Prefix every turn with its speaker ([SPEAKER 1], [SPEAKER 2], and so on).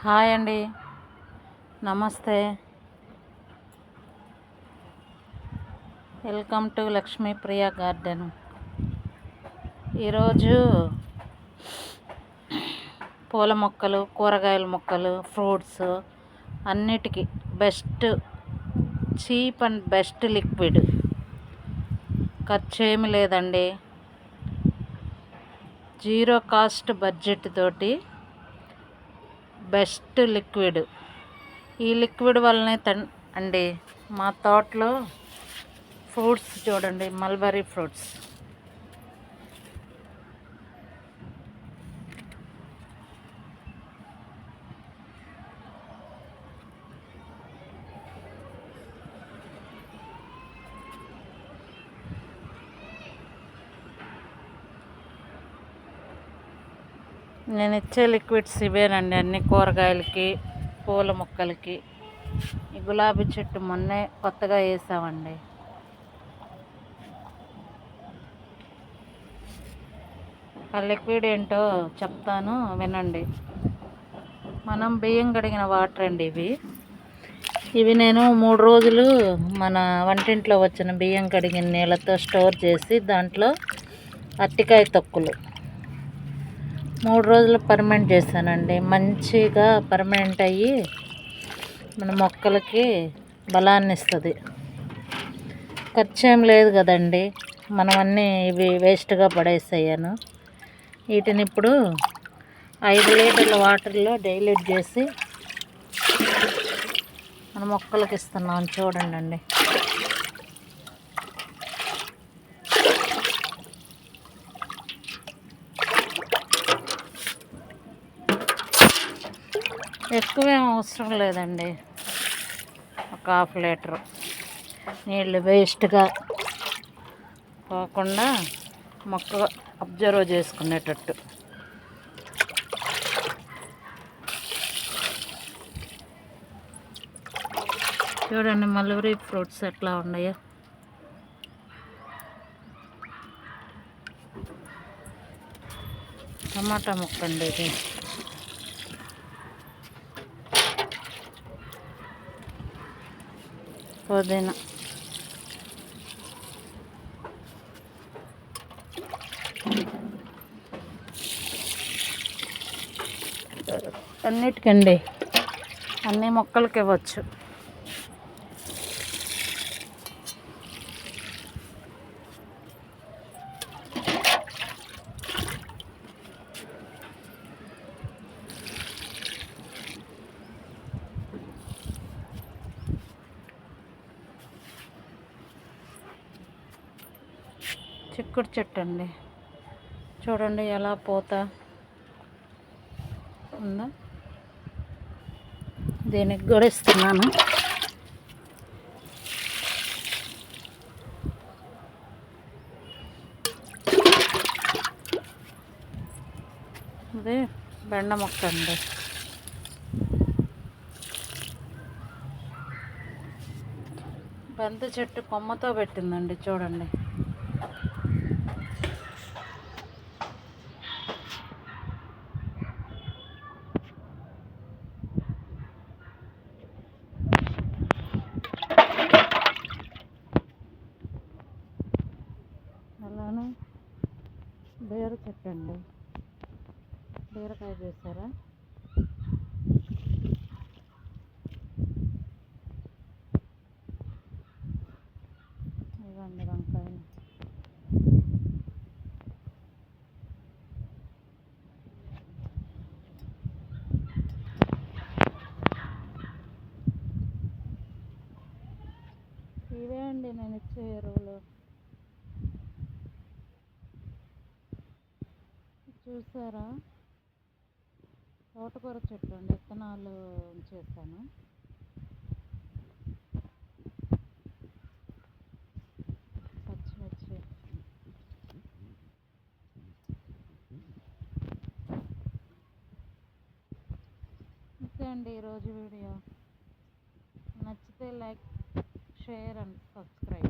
[SPEAKER 1] Hi అండి, నమస్తే. Welcome to Lakshmi Priya garden. ఈరోజు పూల మొక్కలు, కూరగాయల మొక్కలు, ఫ్రూట్స్ అన్నిటికీ చీప్ అండ్ బెస్ట్ లిక్విడ్. ఖర్చు ఏమి లేదండి, జీరో కాస్ట్ బడ్జెట్ తోటి బెస్ట్ లిక్విడ్. ఈ లిక్విడ్ వల్లనే అండి మా తోటలో ఫ్రూట్స్ చూడండి, మల్బరీ ఫ్రూట్స్. నేను ఇచ్చే లిక్విడ్స్ ఇవేనండి, అన్ని కూరగాయలకి, పూల మొక్కలకి. ఈ గులాబీ చెట్టు మొన్నే కొత్తగా వేసామండి. ఆ లిక్విడ్ ఏంటో చెప్తాను, వినండి. మనం బియ్యం కడిగిన వాటర్ అండి ఇవి నేను 3 రోజులు మన వంటింట్లో వచ్చిన బియ్యం కడిగిన నీళ్ళతో స్టోర్ చేసి దాంట్లో అరటికాయ తొక్కులు 3 రోజులు పర్మనెంట్ చేశానండి. మంచిగా పర్మనెంట్ అయ్యి మన మొక్కలకి బలాన్ని ఇస్తుంది. ఖర్చు ఏం లేదు కదండి, మనం అన్నీ ఇవి వేస్ట్గా పడేసాను. వీటిని ఇప్పుడు 5 లీటర్ల వాటర్లో డైల్యూట్ చేసి మన మొక్కలకి ఇస్తున్నాం. చూడండి అండి, ఎక్కువేం అవసరం లేదండి. ఒక 1/2 లీటరు నీళ్ళు వేస్ట్గా పోకుండా మొక్క అబ్జర్వ్ చేసుకునేటట్టు. చూడండి మల్బరీ ఫ్రూట్స్ ఎట్లా ఉన్నాయో. టమాటా మొక్క అండి ఇది. పుదీనా, అన్నిటికండి, అన్ని మొక్కలకి ఇవ్వచ్చు. చిక్కుడు చెట్టు అండి, చూడండి ఎలా పూత ఉందో. దీనికి కూడా ఇస్తున్నాను. ఇది బెండ మొక్క అండి. బంతి చెట్టు కొమ్మతో పెట్టిందండి, చూడండి. అలానే బీర చెట్టు అండి, బీరకాయ చేశారా. ఇవ్వండి వంకాయలు. ఇవే అండి నేను ఇచ్చే ఎరువులు. చూసారా, తోటకూర చెట్టు అండి, విత్తనాలు ఉంచేసాను. పచ్చిమిర్చి, ఇంతే అండి ఈరోజు వీడియో. నచ్చితే లైక్, షేర్ అండ్ సబ్స్క్రైబ్.